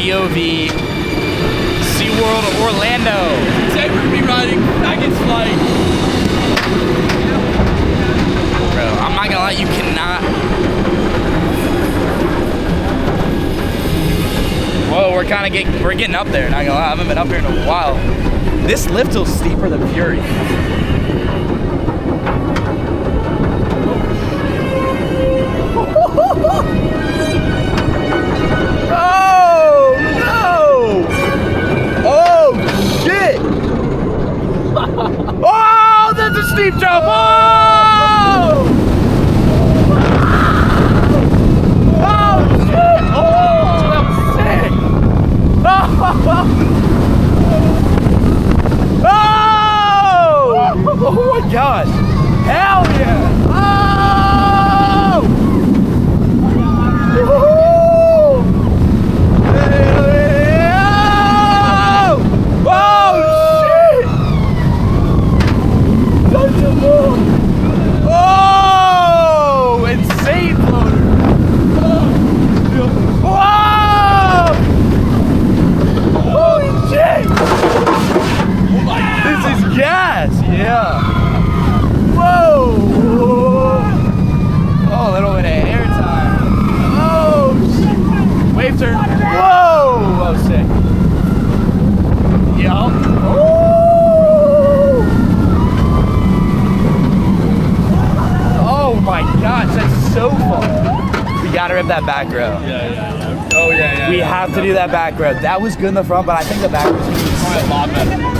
POV SeaWorld Orlando. Today we're gonna be riding Dragon's Flight. Bro, I'm not gonna lie, you cannot. Whoa, we're getting up there, not gonna lie. I haven't been up here in a while. This lift is steeper than Fury. Oh no! Oh shit! Oh, that's a steep jump! Oh! Oh shit! Oh, that was sick! Oh! Oh my gosh! Hell yeah! Oh! Oh, insane floater. Whoa! Holy shit! This is gas, yeah. Whoa! Oh, a little bit of air time. Oh, shit. Wave turn. Whoa! Oh, sick. Yeah. Oh my gosh, that's so fun. We gotta rip that back row. Yeah. Oh yeah. We have to do that back row. That was good in the front, but I think the back row is a lot better.